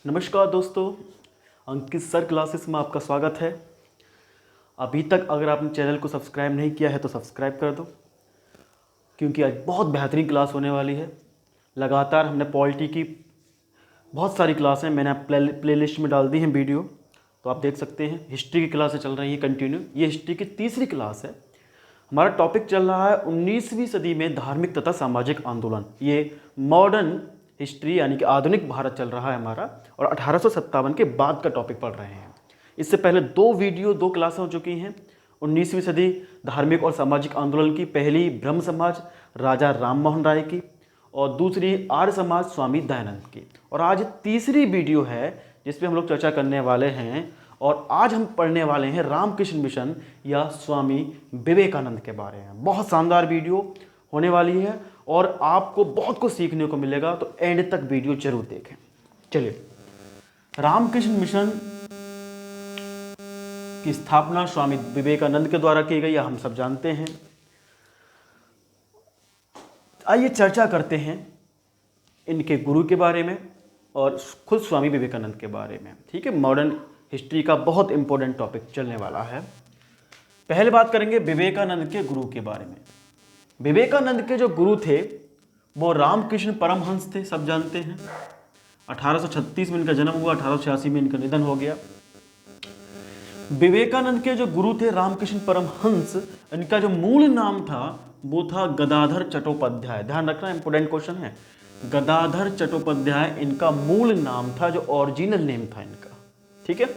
नमस्कार दोस्तों, अंकित sir classes में आपका स्वागत है। अभी तक अगर आपने चैनल को सब्सक्राइब नहीं किया है तो सब्सक्राइब कर दो, क्योंकि आज बहुत बेहतरीन क्लास होने वाली है। लगातार हमने पॉलिटी की बहुत सारी क्लासें मैंने प्लेलिस्ट में डाल दी हैं वीडियो, तो आप देख सकते हैं। हिस्ट्री की क्लासें चल रही हैं कंटिन्यू, ये हिस्ट्री की तीसरी क्लास है। हमारा टॉपिक चल रहा है 19वीं सदी में धार्मिक तथा सामाजिक आंदोलन। ये मॉडर्न हिस्ट्री यानी कि आधुनिक भारत चल रहा है हमारा, और 1857 के बाद का टॉपिक पढ़ रहे हैं। इससे पहले दो क्लासें हो चुकी हैं। 19वीं सदी धार्मिक और सामाजिक आंदोलन की, पहली ब्रह्म समाज राजा राम मोहन राय की, और दूसरी आर्य समाज स्वामी दयानंद की। और आज तीसरी वीडियो है जिस पे हम लोग चर्चा करने वाले हैं, और आज हम पढ़ने वाले हैं रामकृष्ण मिशन या स्वामी विवेकानंद के बारे में। बहुत शानदार वीडियो होने वाली है और आपको बहुत कुछ सीखने को मिलेगा, तो एंड तक वीडियो जरूर देखें। चलिए, रामकृष्ण मिशन की स्थापना स्वामी विवेकानंद के द्वारा की गई, हम सब जानते हैं। आइए चर्चा करते हैं इनके गुरु के बारे में और खुद स्वामी विवेकानंद के बारे में। ठीक है, मॉडर्न हिस्ट्री का बहुत इंपॉर्टेंट टॉपिक चलने वाला है। पहले बात करेंगे विवेकानंद के गुरु के बारे में। विवेकानंद के जो गुरु थे वो रामकृष्ण परमहंस थे, सब जानते हैं। 1836 में इनका जन्म हुआ, 1886 में इनका निधन हो गया। विवेकानंद के जो गुरु थे रामकृष्ण परमहंस, इनका जो मूल नाम था वो था गदाधर चट्टोपाध्याय। ध्यान रखना, इंपोर्टेंट क्वेश्चन है। गदाधर चट्टोपाध्याय इनका मूल नाम था, जो ओरिजिनल नेम था इनका। ठीक है,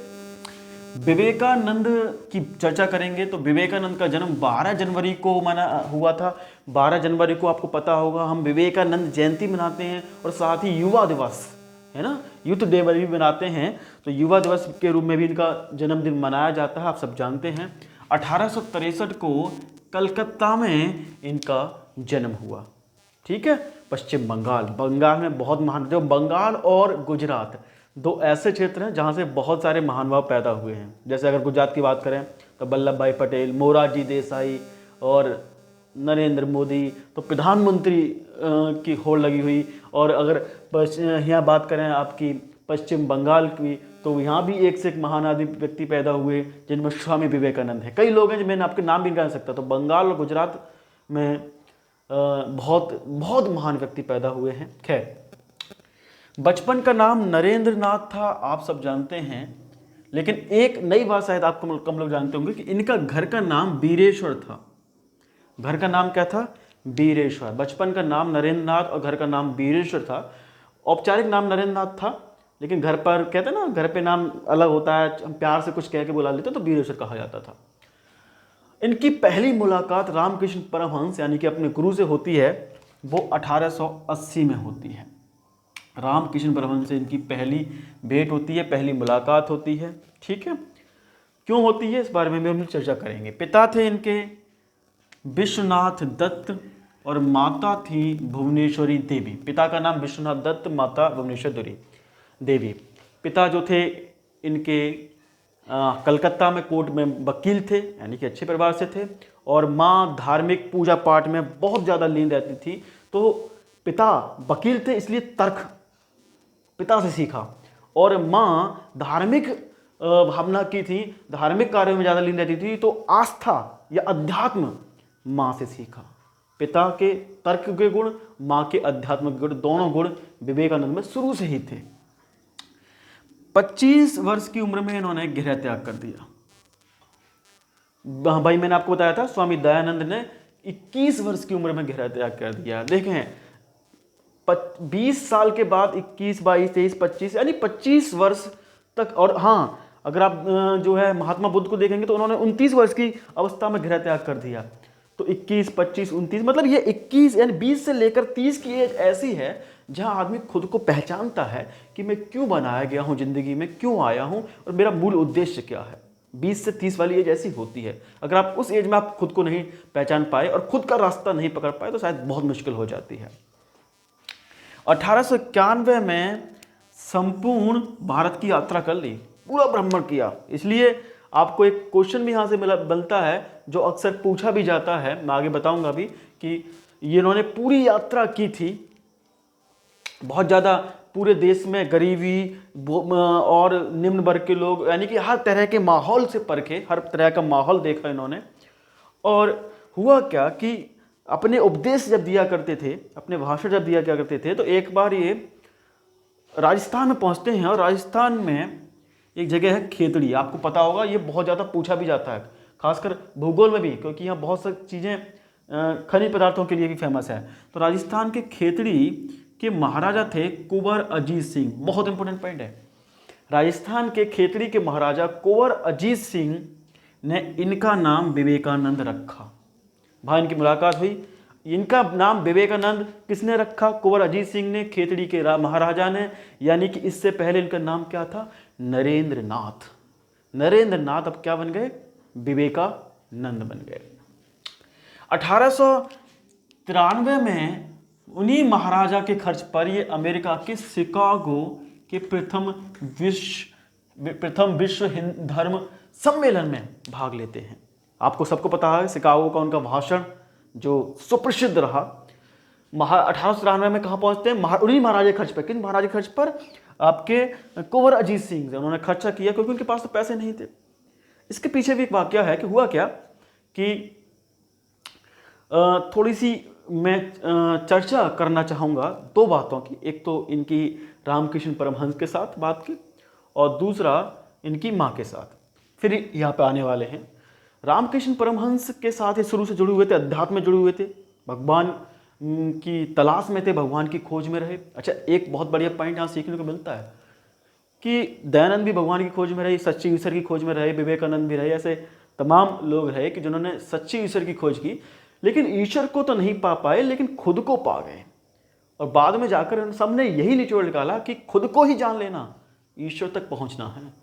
विवेकानंद की चर्चा करेंगे तो विवेकानंद का जन्म 12 जनवरी को मना हुआ था। 12 जनवरी को आपको पता होगा हम विवेकानंद जयंती मनाते हैं, और साथ ही युवा दिवस है ना, यूथ डे भी मनाते हैं। तो युवा दिवस के रूप में भी इनका जन्मदिन मनाया जाता है, आप सब जानते हैं। 1863 को कलकत्ता में इनका जन्म हुआ। ठीक है, पश्चिम बंगाल में बहुत महान, जो बंगाल और गुजरात दो ऐसे क्षेत्र हैं जहाँ से बहुत सारे महानुभाव पैदा हुए हैं। जैसे अगर गुजरात की बात करें तो वल्लभ भाई पटेल, मोरारजी देसाई और नरेंद्र मोदी, तो प्रधानमंत्री की होड़ लगी हुई। और अगर यहाँ बात करें आपकी पश्चिम बंगाल की, तो यहाँ भी एक से एक महान आदि व्यक्ति पैदा हुए, जिनमें स्वामी विवेकानंद है। कई लोग हैं जो मैंने आपके नाम भी नहीं गिना सकता। तो बंगाल और गुजरात में बहुत बहुत महान व्यक्ति पैदा हुए हैं। खैर, बचपन का नाम नरेंद्र नाथ था, आप सब जानते हैं। लेकिन एक नई बात शायद आपको कम लोग जानते होंगे कि इनका घर का नाम बीरेश्वर था। घर का नाम क्या था? बीरेश्वर। बचपन का नाम नरेंद्र नाथ और घर का नाम बीरेश्वर था। औपचारिक नाम नरेंद्र नाथ था, लेकिन घर पर कहते हैं ना, घर पे नाम अलग होता है, हम प्यार से कुछ कह के बुला लेते तो बीरेश्वर कहा जाता था। इनकी पहली मुलाकात रामकृष्ण परमहंस यानी कि अपने गुरु से होती है, वो 1880 में होती है। रामकृष्ण परमहंस से इनकी पहली भेंट होती है, पहली मुलाकात होती है। ठीक है, क्यों होती है इस बारे में हम चर्चा करेंगे। पिता थे इनके विश्वनाथ दत्त और माता थी भुवनेश्वरी देवी। पिता का नाम विश्वनाथ दत्त, माता भुवनेश्वरी देवी। पिता जो थे इनके कलकत्ता में कोर्ट में वकील थे, यानी कि अच्छे परिवार से थे। और माँ धार्मिक पूजा पाठ में बहुत ज़्यादा लीन रहती थी। तो पिता वकील थे, इसलिए तर्क पिता से सीखा, और माँ धार्मिक भावना की थी, धार्मिक कार्यों में ज़्यादा लीन रहती थी, तो आस्था या अध्यात्म माँ से सीखा। पिता के तर्क के गुण, माँ के अध्यात्म के गुण, दोनों गुण विवेकानंद में शुरू से ही थे। 25 वर्ष की उम्र में इन्होंने गृह त्याग कर दिया। भाई मैंने आपको बताया था स्वामी दयानंद ने 21 वर्ष की उम्र में गृह त्याग कर दिया। देखें, 20 साल के बाद 21, 22, 23, 25 यानी 25 वर्ष तक। और हाँ, अगर आप जो है महात्मा बुद्ध को देखेंगे तो उन्होंने 29 वर्ष की अवस्था में गृह त्याग कर दिया। तो 21, 25, 29 मतलब ये 21 यानी 20 से लेकर 30 की एज ऐसी है जहाँ आदमी खुद को पहचानता है कि मैं क्यों बनाया गया हूँ ज़िंदगी में, क्यों आया हूँ और मेरा मूल उद्देश्य क्या है। 20 से 30 वाली एज ऐसी होती है। अगर आप उस एज में आप खुद को नहीं पहचान पाए और खुद का रास्ता नहीं पकड़ पाए तो शायद बहुत मुश्किल हो जाती है। 1891 में संपूर्ण भारत की यात्रा कर ली, पूरा भ्रमण किया। इसलिए आपको एक क्वेश्चन भी यहाँ से मिलता है जो अक्सर पूछा भी जाता है, मैं आगे बताऊंगा भी, कि ये इन्होंने पूरी यात्रा की थी, बहुत ज़्यादा पूरे देश में गरीबी और निम्न वर्ग के लोग, यानी कि हर तरह के माहौल से परखे, हर तरह का माहौल देखा इन्होंने। और हुआ क्या कि अपने उपदेश जब दिया करते थे, अपने भाषण जब दिया करते थे, तो एक बार ये राजस्थान में पहुंचते हैं। और राजस्थान में एक जगह है खेतड़ी, आपको पता होगा, ये बहुत ज़्यादा पूछा भी जाता है, खासकर भूगोल में भी, क्योंकि यहाँ बहुत सारी चीज़ें खनिज पदार्थों के लिए भी फेमस है। तो राजस्थान के खेतड़ी के महाराजा थे कुंवर अजीत सिंह। बहुत इंपॉर्टेंट पॉइंट है, राजस्थान के खेतड़ी के महाराजा कुंवर अजीत सिंह ने इनका नाम विवेकानंद रखा। भाई इनकी मुलाकात हुई, इनका नाम विवेकानंद किसने रखा? कुंवर अजीत सिंह ने, खेतड़ी के महाराजा ने। यानी कि इससे पहले इनका नाम क्या था? नरेंद्र नाथ। नरेंद्र नाथ अब क्या बन गए? विवेकानंद बन गए। 1893 में उन्हीं महाराजा के खर्च पर ये अमेरिका के शिकागो के प्रथम विश्व हिंद धर्म सम्मेलन में भाग लेते हैं। आपको सबको पता है शिकागो का उनका भाषण जो सुप्रसिद्ध रहा। 1893 में कहाँ पहुंचते हैं? उन्हीं महाराजा खर्च पर। किन महाराजा खर्च पर? आपके कुंवर अजीत सिंह से उन्होंने खर्चा किया, क्योंकि उनके पास तो पैसे नहीं थे। इसके पीछे भी एक वाकया है कि हुआ क्या कि थोड़ी सी मैं चर्चा करना चाहूँगा दो बातों की। एक तो इनकी रामकृष्ण परमहंस के साथ बात की, और दूसरा इनकी माँ के साथ। फिर यहाँ पे आने वाले हैं। रामकृष्ण परमहंस के साथ ये शुरू से जुड़े हुए थे, अध्यात्म में जुड़े हुए थे, भगवान की तलाश में थे, भगवान की खोज में रहे। अच्छा, एक बहुत बढ़िया पॉइंट यहाँ सीखने को मिलता है कि दयानंद भी भगवान की खोज में रहे, सच्चे ईश्वर की खोज में रहे, विवेकानंद भी रहे, ऐसे तमाम लोग रहे कि जिन्होंने सच्चे ईश्वर की खोज की, लेकिन ईश्वर को तो नहीं पा पाए, लेकिन खुद को पा गए। और बाद में जाकर उन सबने यही निचोड़ निकाला कि खुद को ही जान लेना, ईश्वर तक पहुंचना है।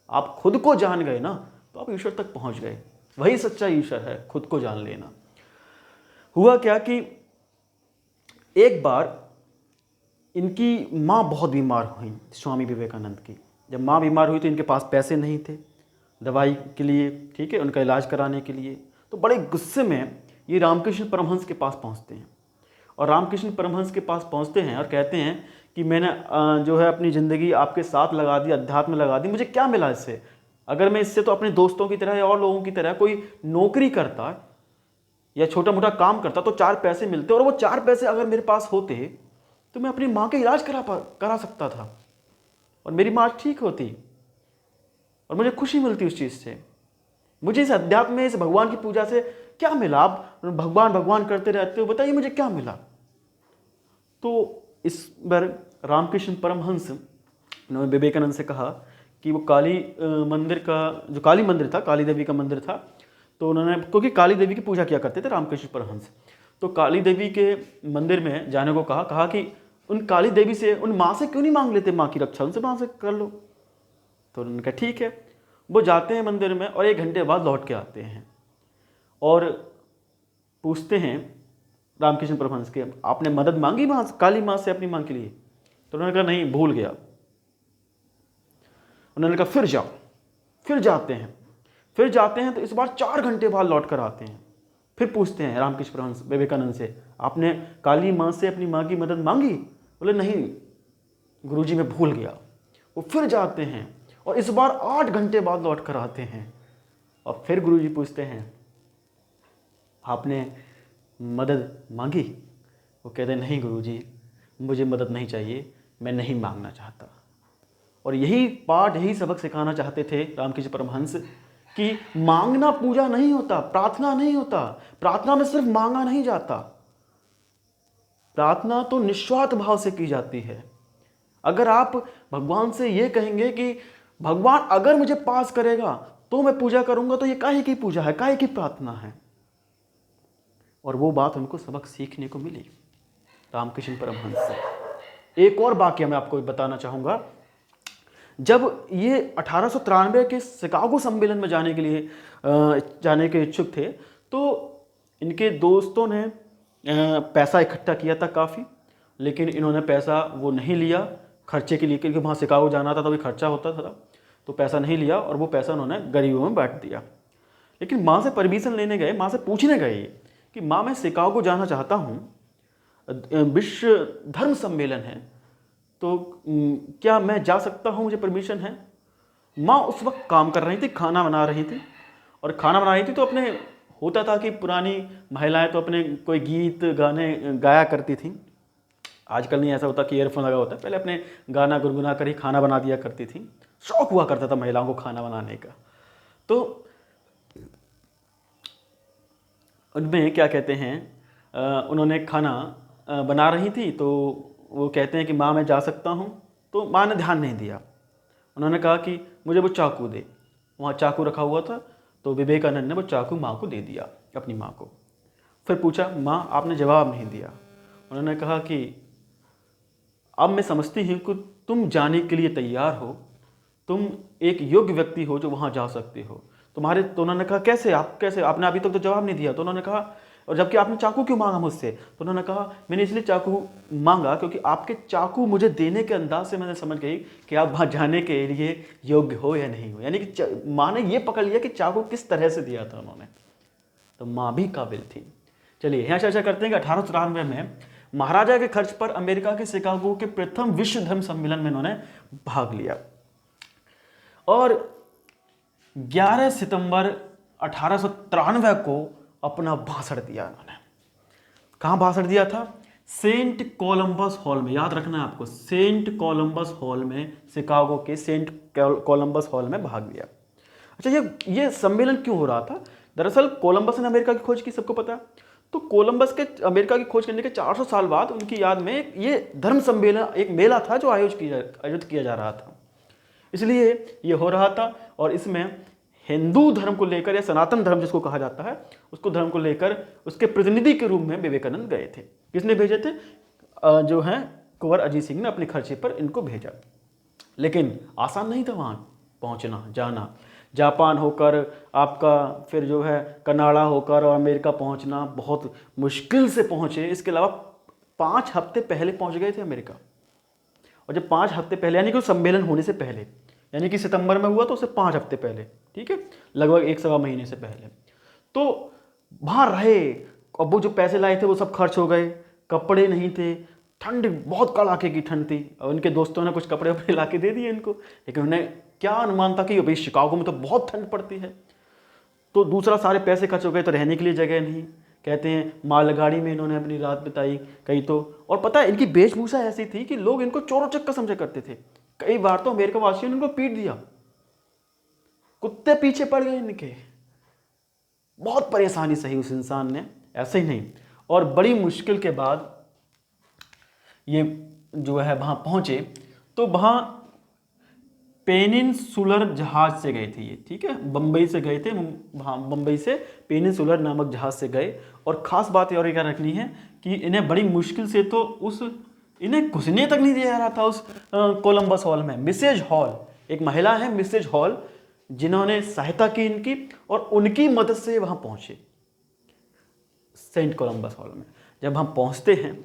आप खुद को जान गए ना, तो आप ईश्वर तक पहुंच गए। वही सच्चा ईश्वर है, खुद को जान लेना। हुआ क्या कि एक बार इनकी माँ बहुत बीमार हुई, स्वामी विवेकानंद की। जब माँ बीमार हुई तो इनके पास पैसे नहीं थे दवाई के लिए, ठीक है, उनका इलाज कराने के लिए। तो बड़े गुस्से में ये रामकृष्ण परमहंस के पास पहुंचते हैं। और रामकृष्ण परमहंस के पास पहुंचते हैं और कहते हैं कि मैंने जो है अपनी ज़िंदगी आपके साथ लगा दी, अध्यात्म लगा दी, मुझे क्या मिला इससे? अगर मैं इससे तो अपने दोस्तों की तरह या और लोगों की तरह कोई नौकरी करता या छोटा मोटा काम करता तो 4 पैसे मिलते, और वो 4 पैसे अगर मेरे पास होते तो मैं अपनी माँ का इलाज करा सकता था, और मेरी माँ ठीक होती, और मुझे खुशी मिलती उस चीज़ से। मुझे इस अध्यात्म में, इस भगवान की पूजा से क्या मिला? आप भगवान भगवान करते रहते हो, बताइए मुझे क्या मिला? तो इस बार रामकृष्ण परमहंस ने विवेकानंद से कहा कि वो काली मंदिर का, जो काली मंदिर था, काली देवी का मंदिर था, तो उन्होंने, क्योंकि काली देवी की पूजा किया करते थे रामकृष्ण परमहंस, तो काली देवी के मंदिर में जाने को कहा कि उन काली देवी से, उन माँ से क्यों नहीं मांग लेते माँ की रक्षा, उनसे माँ से कर लो। तो उन्होंने कहा ठीक है। वो जाते हैं मंदिर में और 1 घंटे बाद लौट के आते हैं और पूछते हैं रामकृष्ण परमहंस के, आपने मदद मांगी माँ, काली माँ से अपनी माँ के लिए? तो उन्होंने कहा नहीं, भूल गया। उन्होंने कहा फिर जाओ। फिर जाते हैं तो इस बार 4 घंटे बाद लौट कर आते हैं। फिर पूछते हैं रामकृष्ण परमहंस विवेकानंद से, आपने काली माँ से अपनी माँ की मदद मांगी? बोले नहीं गुरुजी, मैं भूल गया। वो फिर जाते हैं और इस बार 8 घंटे बाद लौट कर आते हैं, और फिर गुरुजी पूछते हैं आपने मदद मांगी? वो कहते हैं नहीं गुरुजी, मुझे मदद नहीं चाहिए, मैं नहीं मांगना चाहता। और यही पाठ, यही सबक सिखाना चाहते थे रामकृष्ण परमहंस कि मांगना पूजा नहीं होता, प्रार्थना नहीं होता। प्रार्थना में सिर्फ मांगा नहीं जाता, प्रार्थना तो निस्वार्थ भाव से की जाती है। अगर आप भगवान से ये कहेंगे कि भगवान अगर मुझे पास करेगा तो मैं पूजा करूंगा, तो ये काहे की पूजा है, काहे की प्रार्थना है? और वो बात उनको सबक सीखने को मिली रामकृष्ण परमहंस से। एक और वाकया मैं आपको बताना चाहूँगा। जब ये 1893 के शिकागो सम्मेलन में जाने के इच्छुक थे, तो इनके दोस्तों ने पैसा इकट्ठा किया था काफ़ी, लेकिन इन्होंने पैसा वो नहीं लिया खर्चे के लिए, क्योंकि वहाँ शिकागो जाना था तो भी खर्चा होता था, तो पैसा नहीं लिया और वो पैसा उन्होंने गरीबों में बांट दिया। लेकिन माँ से परमिशन लेने गए, माँ से पूछने गए कि माँ मैं शिकागो जाना चाहता हूँ, विश्व धर्म सम्मेलन है, तो क्या मैं जा सकता हूँ, मुझे परमिशन है? माँ उस वक्त काम कर रही थी, खाना बना रही थी, और खाना बना रही थी तो अपने होता था कि पुरानी महिलाएं तो अपने कोई गीत गाने गाया करती थी। आजकल नहीं ऐसा होता कि ईयरफोन लगा होता है, पहले अपने गाना गुनगुना कर ही खाना बना दिया करती थी। शौक हुआ करता था महिलाओं को खाना बनाने का। तो उनमें क्या कहते हैं, उन्होंने खाना बना रही थी, तो वो कहते हैं कि माँ मैं जा सकता हूँ। तो माँ ने ध्यान नहीं दिया, उन्होंने कहा कि मुझे वो चाकू दे। वहाँ चाकू रखा हुआ था, तो विवेकानंद ने वो चाकू माँ को दे दिया, अपनी माँ को। फिर पूछा, माँ आपने जवाब नहीं दिया। उन्होंने कहा कि अब मैं समझती हूँ कि तुम जाने के लिए तैयार हो, तुम एक योग्य व्यक्ति हो जो वहाँ जा सकते हो। तुम्हारे, तो उन्होंने कहा कैसे, आप कैसे, आपने अभी तक तो जवाब नहीं दिया। तो उन्होंने कहा, और जबकि आपने चाकू क्यों मांगा मुझसे? तो उन्होंने कहा मैंने इसलिए चाकू मांगा क्योंकि आपके चाकू मुझे देने के अंदाज से मैंने समझ गई कि आप वहाँ जाने के लिए योग्य हो या नहीं हो। यानी कि माँ ने ये पकड़ लिया कि चाकू किस तरह से दिया था उन्होंने। तो माँ भी काबिल थी। चलिए यहाँ चर्चा करते हैं कि 1893 में महाराजा के खर्च पर अमेरिका के शिकागो के प्रथम विश्व धर्म सम्मेलन में इन्होंने भाग लिया, और 11 सितंबर 1893 को अपना भाषण दिया इन्होंने। कहाँ भाषण दिया था? सेंट कोलंबस हॉल में। याद रखना है आपको, सेंट कोलंबस हॉल में, शिकागो के सेंट कोलंबस हॉल में भाग लिया। अच्छा, ये सम्मेलन क्यों हो रहा था? दरअसल कोलंबस ने अमेरिका की खोज की, सबको पता। तो कोलंबस के अमेरिका की खोज करने के 400 साल बाद उनकी याद में ये धर्म सम्मेलन, एक मेला था जो आयोजित किया जा रहा था, इसलिए ये हो रहा था। और इसमें हिंदू धर्म को लेकर, या सनातन धर्म जिसको कहा जाता है, उसको धर्म को लेकर उसके प्रतिनिधि के रूप में विवेकानंद गए थे। किसने भेजे थे? जो है कुंवर अजीत सिंह ने अपने खर्चे पर इनको भेजा। लेकिन आसान नहीं था वहाँ पहुँचना, जाना। जापान होकर आपका, फिर जो है कनाडा होकर और अमेरिका पहुँचना, बहुत मुश्किल से पहुँचे। इसके अलावा 5 हफ्ते पहले पहुँच गए थे अमेरिका। और जब 5 हफ्ते पहले, यानी कि सम्मेलन होने से पहले, यानी कि सितंबर में हुआ तो उससे 5 हफ्ते पहले, ठीक है, लगभग 1 सवा महीने से पहले, तो वहाँ रहे। अब वो जो पैसे लाए थे वो सब खर्च हो गए, कपड़े नहीं थे, ठंड बहुत कड़ाके की ठंड थी, और उनके दोस्तों ने कुछ कपड़े वपड़े ला के दे दिए इनको, लेकिन उन्हें क्या अनुमान था कि अभी शिकागो में तो बहुत ठंड पड़ती है। तो दूसरा, सारे पैसे खर्च हो गए, तो रहने के लिए जगह नहीं। कहते हैं मालगाड़ी में इन्होंने अपनी रात बिताई कई तो। और पता है इनकी वेशभूषा ऐसी थी कि लोग इनको चोरों चक्कर समझा करते थे। कई बार तो अमेरिका वासियों ने इनको पीट दिया, कुत्ते पीछे पड़ गए इनके। बहुत परेशानी सही उस इंसान ने, ऐसे ही नहीं। और बड़ी मुश्किल के बाद ये जो है वहाँ पहुँचे, तो वहाँ पेनिनसुलर जहाज से गए थे ये, ठीक है, बम्बई से गए थे, वहाँ बम्बई से पेनिनसुलर नामक जहाज से गए। और ख़ास बात और क्या रखनी है कि इन्हें बड़ी मुश्किल से, तो इन्हें घुसने तक नहीं दिया जा रहा था उस कोलंबस हॉल में। मिसेज हॉल, एक महिला है मिसेज हॉल, जिन्होंने सहायता की इनकी, और उनकी मदद से वहाँ पहुँचे सेंट कोलंबस हॉल में। जब हम पहुँचते हैं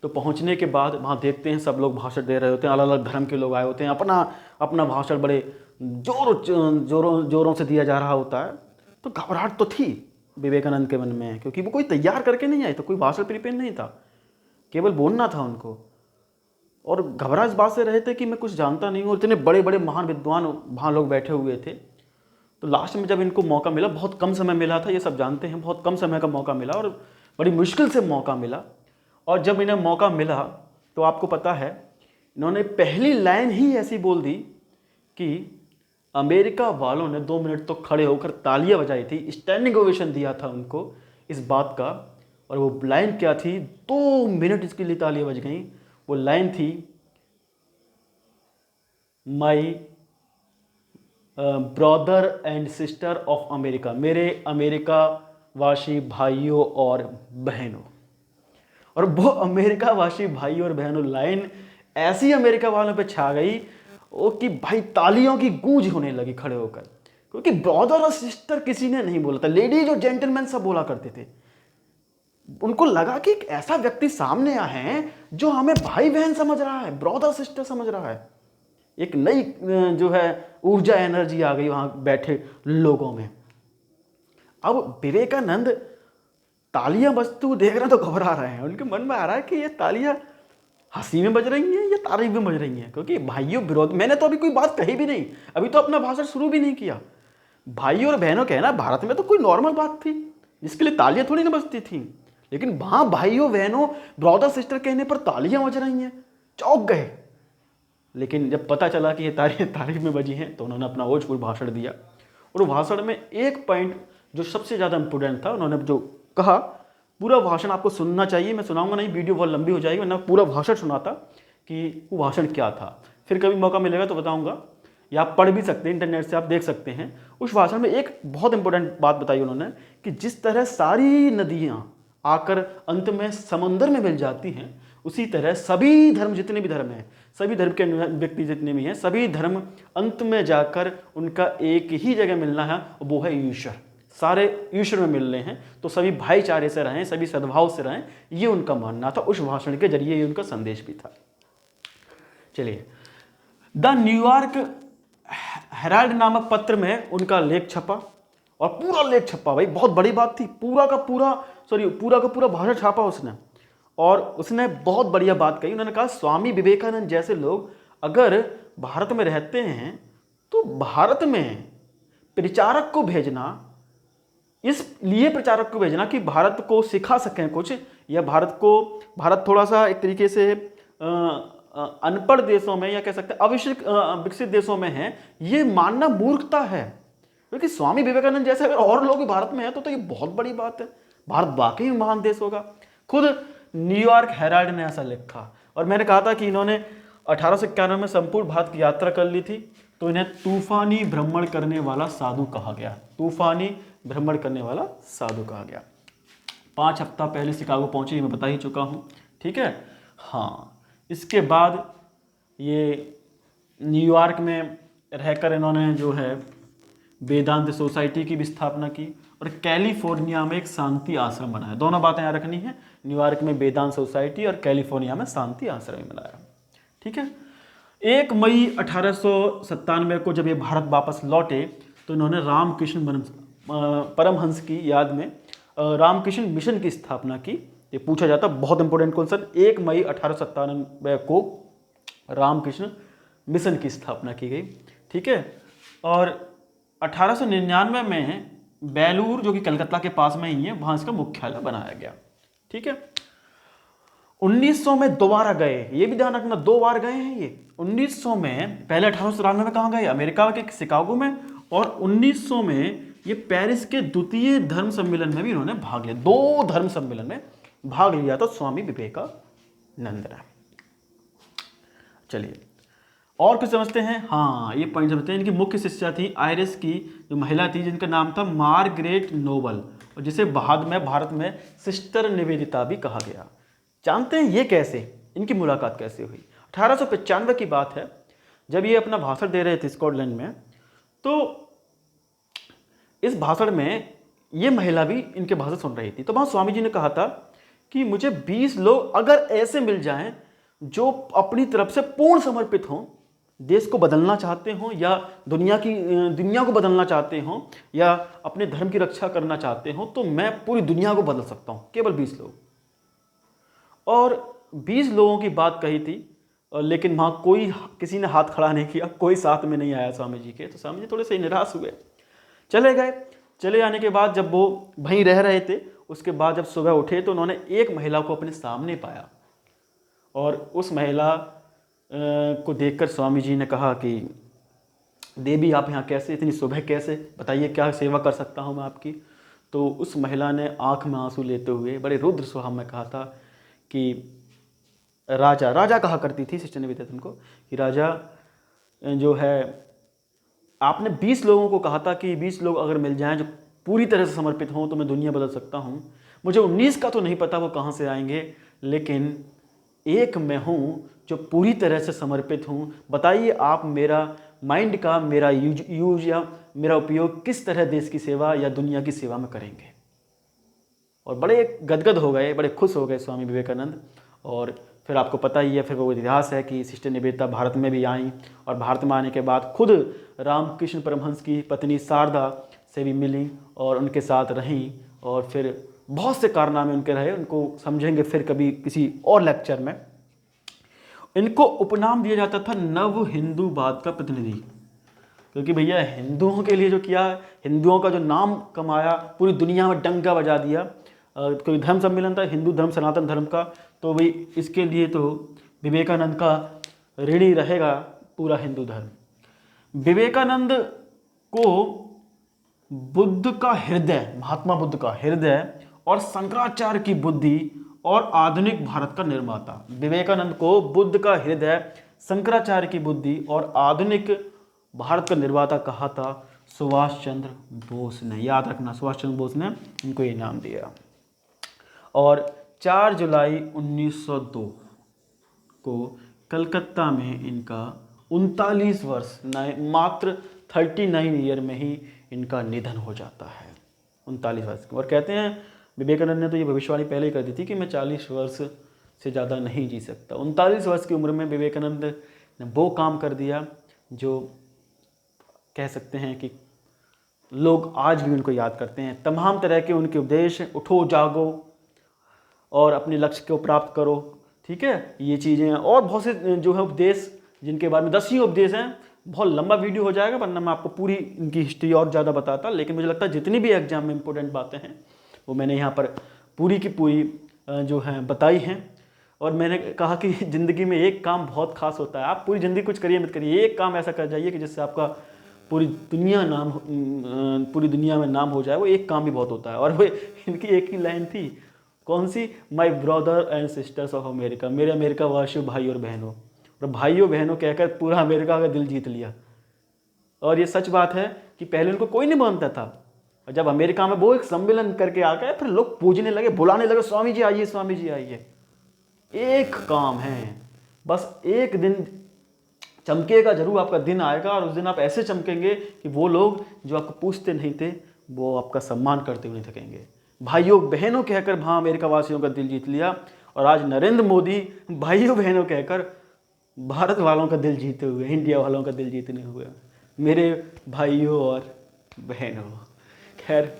तो पहुंचने के बाद वहाँ देखते हैं सब लोग भाषण दे रहे होते हैं, अलग अलग धर्म के लोग आए होते हैं, अपना अपना भाषण बड़े जोरों से दिया जा रहा होता है। तो घबराहट तो थी विवेकानंद के मन में, क्योंकि वो कोई तैयार करके नहीं आए, तो कोई भाषण प्रिपेयर नहीं था, केवल बोलना था उनको। और घबरा इस बात से रहे थे कि मैं कुछ जानता नहीं हूँ, और इतने बड़े बड़े महान विद्वान वहाँ लोग बैठे हुए थे। तो लास्ट में जब इनको मौका मिला, बहुत कम समय मिला था, ये सब जानते हैं, बहुत कम समय का मौका मिला और बड़ी मुश्किल से मौका मिला। और जब इन्हें मौका मिला तो आपको पता है इन्होंने पहली लाइन ही ऐसी बोल दी कि अमेरिका वालों ने 2 मिनट तो खड़े होकर तालियां बजाई थी, स्टैंडिंग ओवेशन दिया था उनको इस बात का। और वो लाइन क्या थी? 2 मिनट इसके लिए तालियां बज गई। वो लाइन थी, माई brother and sister of America, मेरे अमेरिका वासी भाइयों और बहनों। और वो अमेरिका वासी भाई और बहनों लाइन ऐसी अमेरिका वालों पे छा गई कि भाई तालियों की गूंज होने लगी खड़े होकर, क्योंकि ब्रदर और सिस्टर किसी ने नहीं बोला था, लेडीज और जेंटलमैन सब बोला करते थे। उनको लगा कि एक ऐसा व्यक्ति सामने आया है जो हमें भाई बहन समझ रहा है, ब्रदर सिस्टर समझ रहा है। एक नई जो है ऊर्जा, एनर्जी आ गई वहां बैठे लोगों में। अब विवेकानंद तालियां बजते हुए देख रहे हैं तो घबरा रहे हैं, उनके मन में आ रहा है कि ये तालियां हंसी में बज रही हैं या तारीफ में बज रही हैं? क्योंकि भाइयों विरोध, मैंने तो अभी कोई बात कही भी नहीं, अभी तो अपना भाषण शुरू भी नहीं किया। भाइयों और बहनों कहना भारत में तो कोई नॉर्मल बात थी जिसके लिए तालियां थोड़ी ना बजती थी, लेकिन वहां भाइयों बहनों ब्रदर सिस्टर कहने पर तालियां बज रही हैं, चौंक गए। लेकिन जब पता चला कि ये तारीफ में बजी हैं तो उन्होंने अपना ओजपूर भाषण दिया। और भाषण में एक पॉइंट जो सबसे ज़्यादा इंपॉर्टेंट था, उन्होंने जो कहा, पूरा भाषण आपको सुनना चाहिए, मैं सुनाऊंगा नहीं, वीडियो बहुत लंबी हो जाएगी, वरना पूरा भाषण सुनाता कि वो भाषण क्या था। फिर कभी मौका मिलेगा तो बताऊंगा, या आप पढ़ भी सकते हैं, इंटरनेट से आप देख सकते हैं। उस भाषण में एक बहुत इंपॉर्टेंट बात बताई उन्होंने कि जिस तरह सारी नदियाँ आकर अंत में समंदर में मिल जाती हैं, उसी तरह सभी धर्म, जितने भी धर्म हैं, सभी धर्म के व्यक्ति जितने भी हैं, सभी धर्म अंत में जाकर उनका एक ही जगह मिलना है, वो है ईश्वर। सारे ईश्वर में मिल रहे हैं, तो सभी भाईचारे से रहें, सभी सद्भाव से रहें, ये उनका मानना था। उस भाषण के जरिए ये उनका संदेश भी था। चलिए, द न्यूयॉर्क हेराल्ड नामक पत्र में उनका लेख छपा, और पूरा लेख छपा, भाई बहुत बड़ी बात थी, पूरा का पूरा भाषण छापा उसने। और उसने बहुत बढ़िया बात कही, उन्होंने कहा स्वामी विवेकानंद जैसे लोग अगर भारत में रहते हैं तो भारत में प्रचारक को भेजना, इसलिए प्रचारक को भेजना कि भारत को सिखा सकें कुछ, या भारत थोड़ा सा एक तरीके से अनपढ़ देशों में, या कह सकते हैं विकसित देशों में है, ये मानना मूर्खता है। क्योंकि स्वामी विवेकानंद जैसे अगर और लोग भारत में हैं तो ये बहुत बड़ी बात है, भारत वाकई में महान देश होगा। खुद न्यूयॉर्क हेराल्ड ने ऐसा लिखा। और मैंने कहा था कि इन्होंने 1891 में संपूर्ण भारत की यात्रा कर ली थी, तो इन्हें तूफानी भ्रमण करने वाला साधु कहा गया। तूफानी भ्रमण करने वाला साधु कहा गया। 5 हफ्ता पहले शिकागो पहुंचे, मैं बता ही चुका हूं, ठीक है। हाँ, इसके बाद ये न्यूयॉर्क में रहकर इन्होंने जो है वेदांत सोसाइटी की भी स्थापना की, और कैलिफोर्निया में एक शांति आश्रम बनाया। दोनों बातें यहाँ रखनी है, न्यूयॉर्क में वेदांत सोसाइटी और कैलिफोर्निया में शांति आश्रम बनाया, ठीक है। 1 मई 1897 को जब ये भारत वापस लौटे तो इन्होंने रामकृष्ण परमहंस की याद में रामकृष्ण मिशन की स्थापना की। ये पूछा जाता, बहुत इंपॉर्टेंट क्वेश्चन। 1 मई 1897 को रामकृष्ण मिशन की स्थापना की गई, ठीक है। और 1899 में बेलूर, जो कि कलकत्ता के पास में ही है, वहां इसका मुख्यालय बनाया गया, ठीक है। 1900 में दोबारा गए, ये भी ध्यान रखना, 2 बार गए हैं ये। 1900 में, पहले 1893 में कहाँ गए? अमेरिका के शिकागो में, और 1900 में ये पेरिस के द्वितीय धर्म सम्मेलन में भी इन्होंने भाग लिया। 2 धर्म सम्मेलन में भाग लिया था स्वामी विवेकानंद ने। चलिए और कुछ समझते हैं। हाँ, ये पॉइंट समझते हैं। इनकी मुख्य शिष्या थी आयरिश की जो महिला थी, जिनका नाम था मार्गरेट नोबल, और जिसे बाद में भारत में सिस्टर निवेदिता भी कहा गया। जानते हैं ये कैसे, इनकी मुलाकात कैसे हुई? 1895 की बात है, जब ये अपना भाषण दे रहे थे स्कॉटलैंड में, तो इस भाषण में ये महिला भी इनके भाषण सुन रही थी। तो वहाँ स्वामी जी ने कहा था कि मुझे 20 लोग अगर ऐसे मिल जाएं जो अपनी तरफ से पूर्ण समर्पित हों, देश को बदलना चाहते हों, या दुनिया को बदलना चाहते हों, या अपने धर्म की रक्षा करना चाहते हों, तो मैं पूरी दुनिया को बदल सकता हूं। केवल 20 लोग। और 20 लोगों की बात कही थी, लेकिन वहाँ किसी ने हाथ खड़ा नहीं किया, कोई साथ में नहीं आया स्वामी जी के। तो स्वामी जी थोड़े से निराश हुए, चले गए। चले जाने के बाद जब वो वहीं रह रहे थे, उसके बाद जब सुबह उठे तो उन्होंने एक महिला को अपने सामने पाया, और उस महिला को देखकर स्वामी जी ने कहा कि देवी आप यहाँ कैसे, इतनी सुबह कैसे, बताइए क्या सेवा कर सकता हूँ मैं आपकी। तो उस महिला ने आंख में आंसू लेते हुए बड़े रुद्र स्वभाव में कहा था कि राजा कहा करती थी सिस्टर निवेदिता को, कि राजा जो है, आपने 20 लोगों को कहा था कि 20 लोग अगर मिल जाएं जो पूरी तरह से समर्पित हों तो मैं दुनिया बदल सकता हूँ। मुझे 19 का तो नहीं पता वो कहाँ से आएंगे, लेकिन एक मैं हूँ जो पूरी तरह से समर्पित हूँ। बताइए आप मेरा माइंड का मेरा यूज या मेरा उपयोग किस तरह देश की सेवा या दुनिया की सेवा में करेंगे। और बड़े गदगद हो गए, बड़े खुश हो गए स्वामी विवेकानंद। और फिर आपको पता ही है, फिर वो इतिहास है कि सिस्टर निवेदिता भारत में भी आई, और भारत में आने के बाद खुद रामकृष्ण परमहंस की पत्नी शारदा से भी मिली और उनके साथ रहीं, और फिर बहुत से कारनामे उनके रहे। उनको समझेंगे फिर कभी किसी और लेक्चर में। इनको उपनाम दिया जाता था नव हिंदूवाद का प्रतिनिधि, क्योंकि भैया हिंदुओं के लिए जो किया, हिंदुओं का जो नाम कमाया, पूरी दुनिया में डंका बजा दिया। कोई धर्म सम्मेलन था हिंदू धर्म सनातन धर्म का, तो भाई इसके लिए तो विवेकानंद का ऋणी रहेगा पूरा हिंदू धर्म। विवेकानंद को बुद्ध का हृदय, महात्मा बुद्ध का हृदय और शंकराचार्य की बुद्धि और आधुनिक भारत का निर्माता, विवेकानंद को बुद्ध का हृदय, शंकराचार्य की बुद्धि और आधुनिक भारत का निर्माता कहा था सुभाष चंद्र बोस ने। याद रखना, सुभाष चंद्र बोस ने इनको ये नाम दिया। और 4 जुलाई 1902 को कलकत्ता में इनका 39 वर्ष, मात्र 39 ईयर में ही इनका निधन हो जाता है, 39 वर्ष। और कहते हैं विवेकानंद ने तो ये भविष्यवाणी पहले ही कर दी थी कि मैं 40 वर्ष से ज़्यादा नहीं जी सकता। 39 वर्ष की उम्र में विवेकानंद ने वो काम कर दिया जो कह सकते हैं कि लोग आज भी उनको याद करते हैं। तमाम तरह के उनके उपदेश, उठो जागो और अपने लक्ष्य को प्राप्त करो, ठीक है, ये चीज़ें हैं। और बहुत से जो है उपदेश, जिनके बारे में 10 ही उपदेश हैं, बहुत लंबा वीडियो हो जाएगा, वरना मैं आपको पूरी इनकी हिस्ट्री और ज़्यादा बताता। लेकिन मुझे लगता है जितनी भी एग्जाम में इंपॉर्टेंट बातें हैं वो मैंने यहाँ पर पूरी की पूरी जो है बताई हैं। और मैंने कहा कि ज़िंदगी में एक काम बहुत खास होता है, आप पूरी ज़िंदगी कुछ करिए मत करिए, एक काम ऐसा कर जाइए कि जिससे आपका पूरी दुनिया में नाम हो जाए। वो एक काम भी बहुत होता है। और वो इनकी एक ही लाइन थी, कौन सी, my brother and sisters of America, मेरे अमेरिका वासियों भाई और बहनों। और भाइयों बहनों कहकर पूरा अमेरिका का दिल जीत लिया। और ये सच बात है कि पहले उनको कोई नहीं मानता था, और जब अमेरिका में वो एक सम्मेलन करके आ गए, फिर लोग पूजने लगे, बुलाने लगे, स्वामी जी आइए, स्वामी जी आइए। एक काम है, बस एक दिन चमकेगा जरूर, आपका दिन आएगा और उस दिन आप ऐसे चमकेंगे कि वो लोग जो आपको पूछते नहीं थे वो आपका सम्मान करते हुए नहीं थकेंगे। भाइयों बहनों कहकर वहाँ अमेरिका वासियों का दिल जीत लिया। और आज नरेंद्र मोदी भाइयों बहनों कहकर भारत वालों का दिल जीते हुए, इंडिया वालों का दिल जीतने हुए। मेरे भाइयों और बहनों, खैर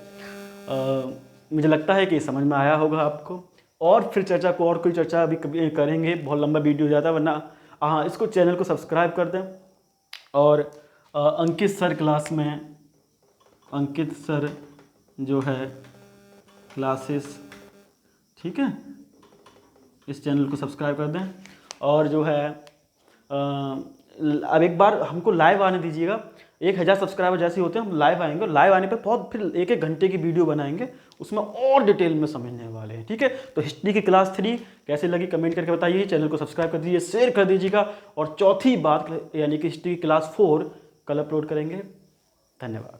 मुझे लगता है कि समझ में आया होगा आपको। और फिर चर्चा को, और कोई चर्चा अभी कभी करेंगे, बहुत लंबा वीडियो हो जाता है, वरना हाँ इसको चैनल को सब्सक्राइब कर दें। और अंकित सर क्लास में, अंकित सर जो है क्लासेस, ठीक है, इस चैनल को सब्सक्राइब कर दें। और जो है अब एक बार हमको लाइव आने दीजिएगा, 1000 सब्सक्राइबर जैसे होते हैं हम लाइव आएंगे। और लाइव आने पर बहुत फिर 1-1 घंटे की वीडियो बनाएंगे, उसमें और डिटेल में समझने वाले हैं, ठीक है। तो हिस्ट्री की क्लास 3 कैसे लगी कमेंट करके बताइए, चैनल को सब्सक्राइब कर दीजिए, शेयर कर दीजिएगा। और चौथी बात यानी कि हिस्ट्री की क्लास 4 कल अपलोड करेंगे। धन्यवाद।